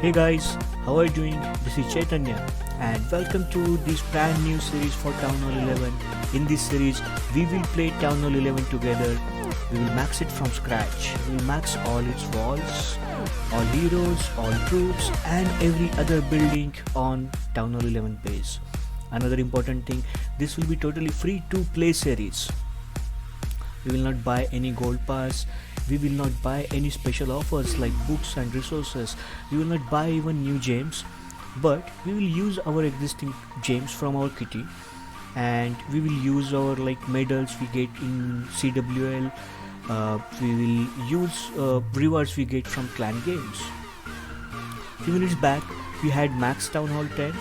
Hey guys, how are you doing? This is Chaitanya and welcome to this brand new series for Town Hall 11. In this series, we will play Town Hall 11 together. We will max it from scratch. We will max all its walls, all heroes, all troops and every other building on Town Hall 11 base. Another important thing, this will be totally free to play series. We will not buy any gold pass. We will not buy any special offers like books and resources. We will not buy even new gems, but we will use our existing gems from our kitty, and we will use our medals we get in CWL. We will use rewards we get from clan games. Few minutes back we had max Town Hall 10,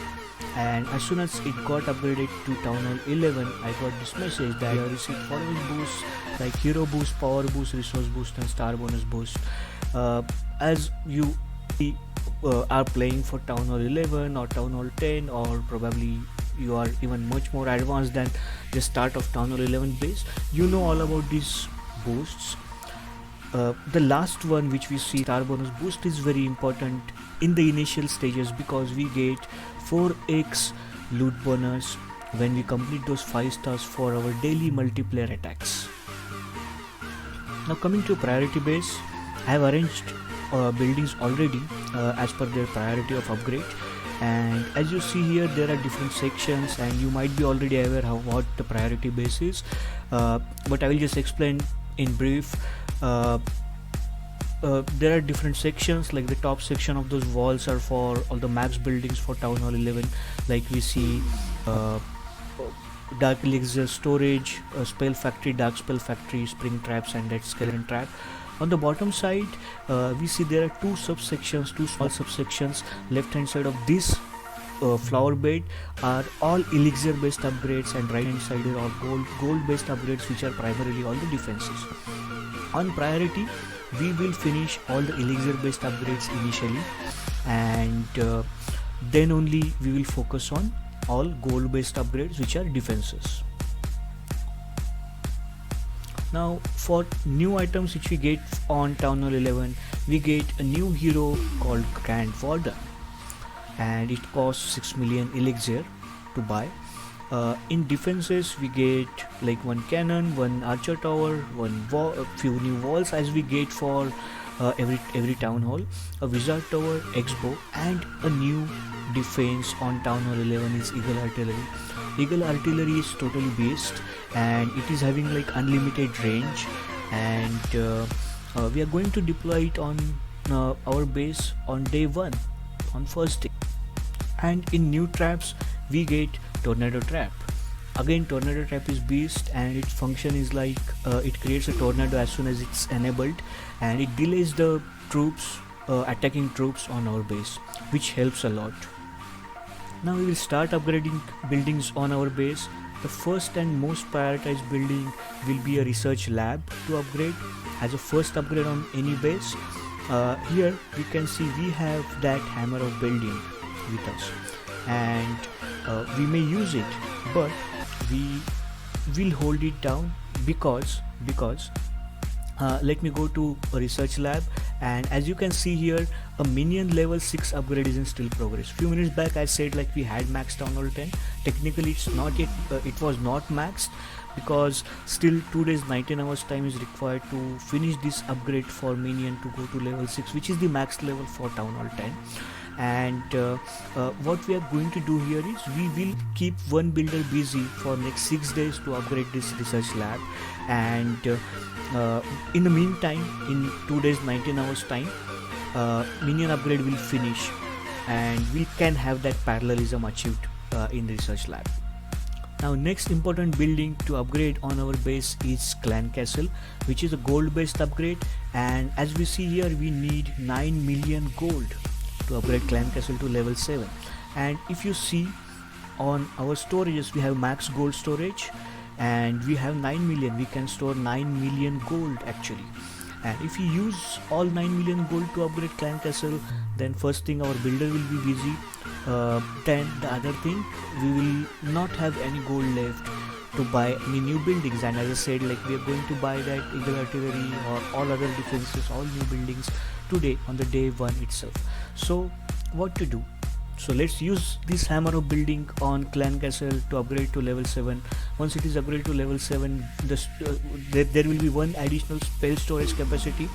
and as soon as it got upgraded to Town Hall 11, I got this message that you received following boosts like hero boost, power boost, resource boost and star bonus boost. As you are playing for Town Hall 11 or Town Hall 10, or probably you are even much more advanced than the start of Town Hall 11 base, you know all about these boosts. The last one which we see, star bonus boost, is very important in the initial stages because we get 4x loot bonus when we complete those 5 stars for our daily multiplayer attacks. Now coming to priority base, I have arranged buildings already as per their priority of upgrade, and as you see here there are different sections, and you might be already aware of what the priority base is, but I will just explain in brief. There are different sections, like the top section of those walls are for all the max buildings for Town Hall 11, like we see Dark Elixir storage, Spell Factory, Dark Spell Factory, Spring Traps and Dead Skeleton Trap. On the bottom side we see there are two subsections, two small subsections. Left hand side of this flower bed are all elixir based upgrades, and right hand side are all gold based upgrades, which are primarily all the defenses. On priority we will finish all the elixir based upgrades initially, and then only we will focus on all gold based upgrades, which are defenses. Now for new items which we get on Town Hall 11, we get a new hero called Grand Warden, and it costs 6 million elixir to buy. In defenses we get like one cannon, one archer tower, a few new walls as we get for every town hall, a wizard tower, X-bow, and a new defense on Town Hall 11 is Eagle Artillery. Eagle Artillery is totally based, and it is having like unlimited range, and we are going to deploy it on our base on day 1, on first day. And in new traps we get Tornado Trap. Again, Tornado Trap is beast, and its function is like it creates a tornado as soon as it's enabled, and it delays the troops attacking troops on our base, which helps a lot. Now we will start upgrading buildings on our base. The first and most prioritized building will be a research lab to upgrade as a first upgrade on any base. Here we can see we have that hammer of building with us, and we may use it, but we will hold it down because let me go to a research lab, and as you can see here, a minion level 6 upgrade is in still progress. Few minutes back I said like we had max Town Hall 10. Technically it's not yet, it was not maxed, because still 2 days 19 hours time is required to finish this upgrade for minion to go to level 6, which is the max level for Town Hall 10. And what we are going to do here is we will keep one builder busy for next 6 days to upgrade this research lab, and in the meantime, in 2 days 19 hours time, minion upgrade will finish, and we can have that parallelism achieved in the research lab. Now next important building to upgrade on our base is Clan Castle, which is a gold based upgrade, and as we see here we need 9 million gold to upgrade Clan Castle to level 7. And if you see on our storages, we have max gold storage, and we have 9 million. We can store 9 million gold actually, and if we use all 9 million gold to upgrade Clan Castle, then first thing our builder will be busy, then the other thing, we will not have any gold left to buy any new buildings. And as I said, like we are going to buy that Eagle Artillery or all other defenses, all new buildings today on the day 1 itself. So what to do. So let's use this hammer of building on clan castle to upgrade to level 7. Once it is upgraded to level 7, there will be one additional spell storage capacity.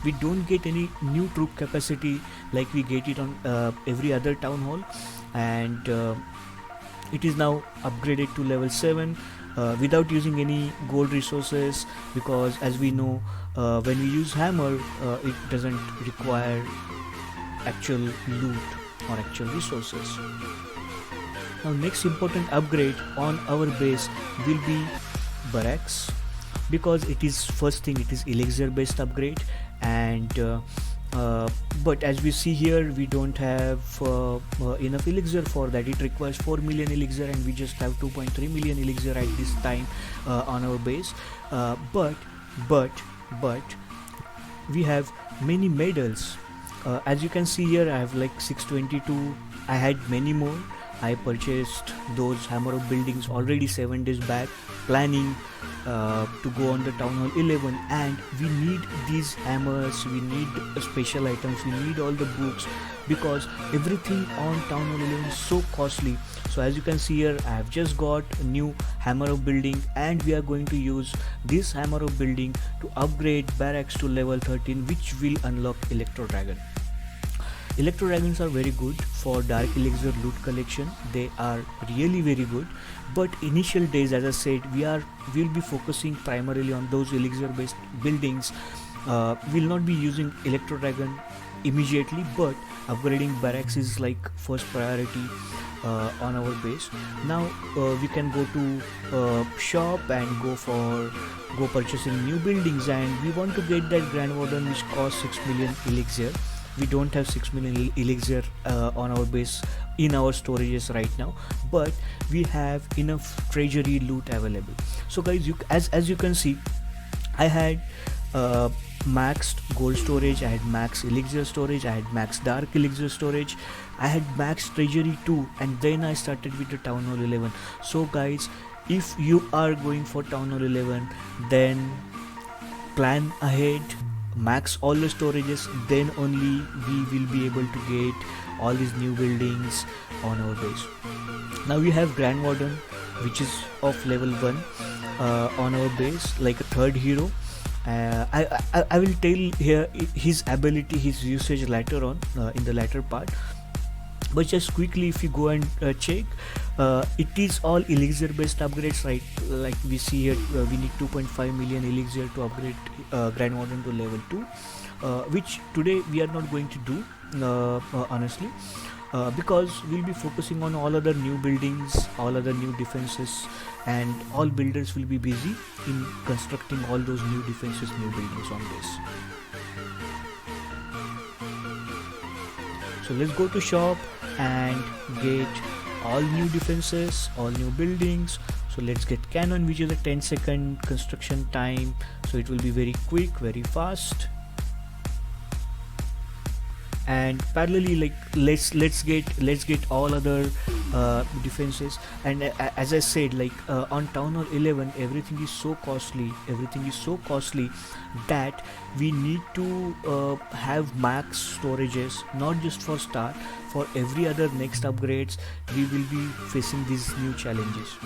We don't get any new troop capacity like we get it on every other town hall, and it is now upgraded to level 7 without using any gold resources, because as we know, when we use hammer, it doesn't require actual loot or actual resources. Now next important upgrade on our base will be barracks, because it is first thing, it is elixir based upgrade, and but as we see here, we don't have enough elixir for that. It requires 4 million elixir and we just have 2.3 million elixir at this time on our base. But we have many medals. As you can see here, I have like 622. I had many more. I purchased those hammer of buildings already 7 days back, planning to go on the Town Hall 11, and we need these hammers, we need special items, we need all the books, because everything on Town Hall 11 is so costly. So as you can see here, I have just got a new hammer of building, and we are going to use this hammer of building to upgrade barracks to level 13, which will unlock Electro Dragon. Electro Dragons are very good for Dark Elixir loot collection. They are really very good. But initial days, as I said, we'll be focusing primarily on those elixir based buildings. We'll not be using Electro Dragon immediately, but upgrading barracks is like first priority on our base. Now we can go to shop and go purchasing new buildings, and we want to get that Grand Warden which costs 6 million elixir. We don't have 6 million elixir on our base in our storages right now, but we have enough treasury loot available. So guys, as you can see, I had maxed gold storage, I had max elixir storage, I had max dark elixir storage, I had max treasury too, and then I started with the Town Hall 11. So guys, if you are going for Town Hall 11, then plan ahead, max all the storages, then only we will be able to get all these new buildings on our base. Now we have Grand Warden, which is of level 1 on our base, like a third hero. I will tell here his ability, his usage later on in the latter part. But just quickly, if you go and check, it is all elixir based upgrades, right? Like we see here, we need 2.5 million elixir to upgrade Grand Warden to level 2, which today we are not going to do, honestly, because we'll be focusing on all other new buildings, all other new defenses, and all builders will be busy in constructing all those new defenses, new buildings on this. So let's go to shop and get all new defenses, all new buildings. So let's get cannon, which is a 10-second construction time, so it will be very quick, very fast. And parallelly, like let's get all other defenses. And as I said, like on Town Hall 11, everything is so costly that we need to have max storages, not just for start, for every other next upgrades. We will be facing these new challenges.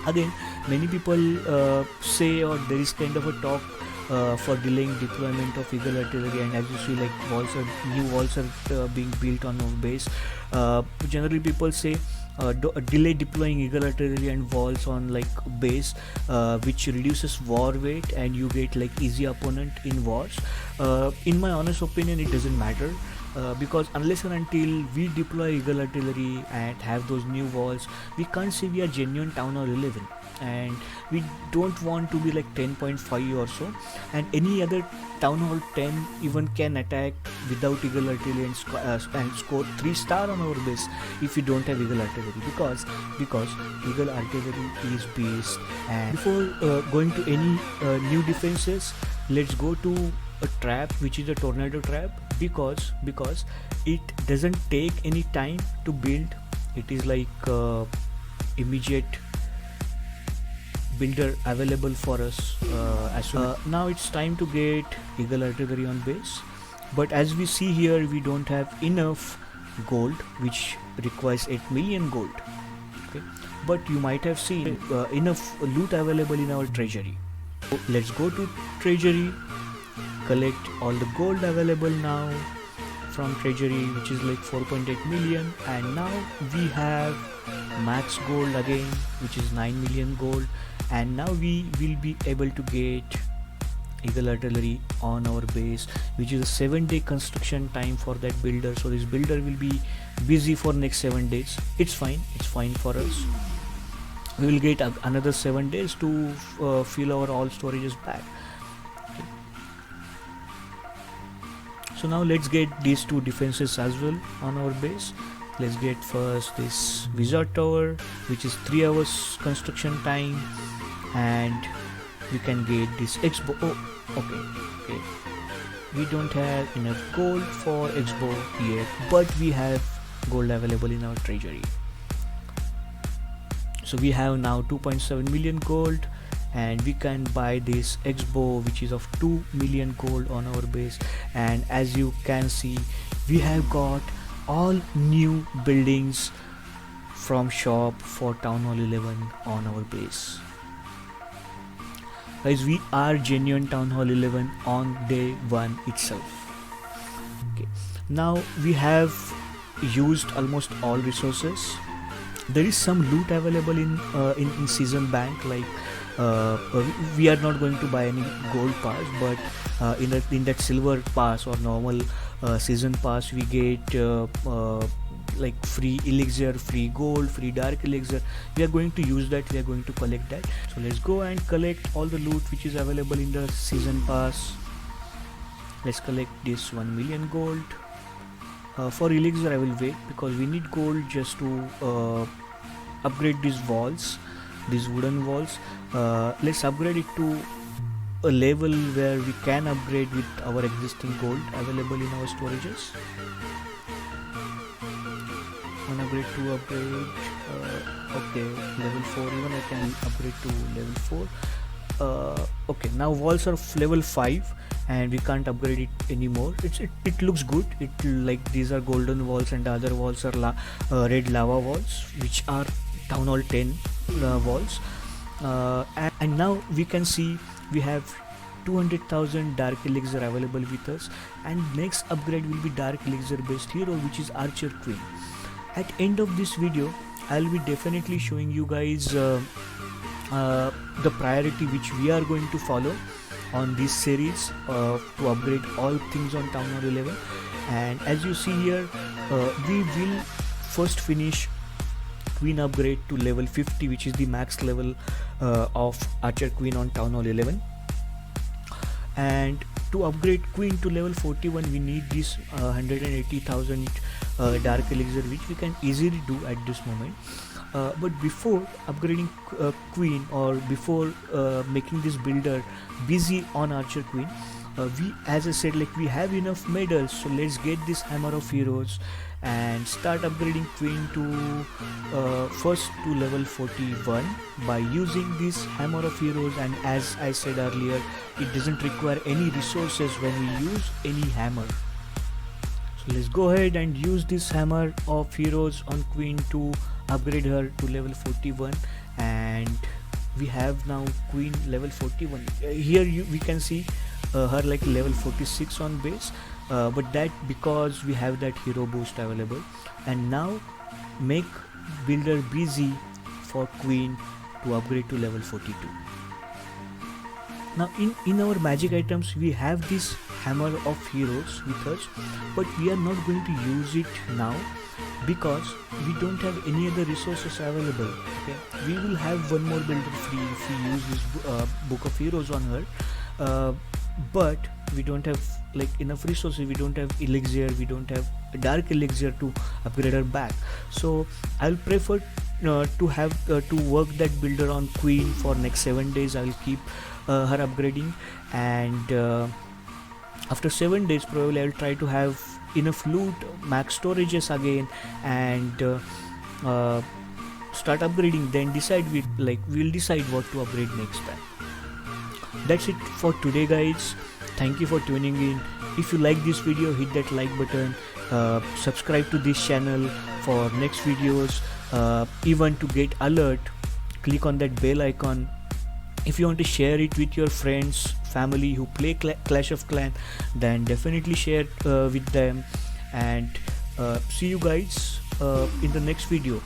Again, many people say, or there is kind of a talk for delaying deployment of Eagle Artillery, and as you see, like new walls are being built on our base. Generally people say delay deploying Eagle Artillery and walls on like base, which reduces war weight and you get like easy opponent in wars. In my honest opinion, it doesn't matter. Because unless and until we deploy Eagle Artillery and have those new walls, we can't say we are genuine Town Hall 11, and we don't want to be like 10.5 or so, and any other Town Hall 10 even can attack without Eagle Artillery and score 3-star on our base if we don't have Eagle Artillery, because Eagle Artillery is beast. And before going to any new defenses, let's go to a trap, which is a tornado trap, because it doesn't take any time to build. It is like immediate builder available for us as soon. Now it's time to get Eagle Artillery on base, but as we see here, we don't have enough gold, which requires 8 million gold. Okay, but you might have seen enough loot available in our treasury. So let's go to treasury, collect all the gold available now from treasury, which is like 4.8 million, and now we have max gold again, which is 9 million gold, and now we will be able to get Eagle Artillery on our base, which is a 7-day construction time for that builder. So this builder will be busy for next 7 days. It's fine for us. We will get another 7 days to fill our all storages back. Okay. So now let's get these two defenses as well on our base. Let's get first this Wizard Tower, which is 3 hours construction time, and we can get this X-bow. Oh, okay. We don't have enough gold for X-bow yet, but we have gold available in our treasury. So we have now 2.7 million gold, and we can buy this X-bow, which is of 2 million gold on our base. And as you can see, we have got all new buildings from shop for Town Hall 11 on our base. Guys, we are genuine Town Hall 11 on day 1 itself. Okay, now we have used almost all resources. There is some loot available in season bank, like we are not going to buy any gold pass, but in that silver pass or normal season pass, we get like free elixir, free gold, free dark elixir. We are going to use that, we are going to collect that. So let's go and collect all the loot which is available in the season pass. Let's collect this 1 million gold. For elixir I will wait, because we need gold just to upgrade these walls, these wooden walls. Let's upgrade it to a level where we can upgrade with our existing gold available in our storages. One upgrade, 2 upgrade, okay, level 4, even I can upgrade to level 4. Okay, now walls are level 5 and we can't upgrade it anymore. It looks good. It like these are golden walls and the other walls are red lava walls, which are Town Hall 10 walls. And now we can see we have 200,000 dark elixir available with us, and next upgrade will be dark elixir based hero, which is Archer Queen. At end of this video I'll be definitely showing you guys the priority which we are going to follow on this series to upgrade all things on Town Hall 11. And as you see here, we will first finish Queen upgrade to level 50, which is the max level of Archer Queen on Town Hall 11. And to upgrade Queen to level 41 we need this 180,000 dark elixir, which we can easily do at this moment. But before upgrading Queen, or before making this builder busy on Archer Queen, we, as I said, like we have enough medals, so let's get this Hammer of Heroes and start upgrading Queen to first to level 41 by using this Hammer of Heroes. And as I said earlier, it doesn't require any resources when we use any hammer. So let's go ahead and use this Hammer of Heroes on Queen to upgrade her to level 41. And we have now Queen level 41. Here we can see her like level 46 on base, but that because we have that hero boost available. And now make builder busy for Queen to upgrade to level 42. Now in our magic items we have this Hammer of Heroes with us, but we are not going to use it now because we don't have any other resources available. Okay, we will have one more builder free if we use this Book of Heroes on her, but we don't have like enough resources. We don't have elixir, we don't have dark elixir to upgrade her back. So I'll prefer to have to work that builder on Queen for next 7 days. I'll keep her upgrading, and after 7 days probably I'll try to have enough loot, max storages again, and start upgrading. Then we'll decide what to upgrade next time. That's it for today, guys. Thank you for tuning in. If you like this video, hit that like button. subscribe to this channel for next videos. Even to get alert, click on that bell icon. If you want to share it with your friends, family who play Clash of Clans, then definitely share with them. And see you guys in the next video.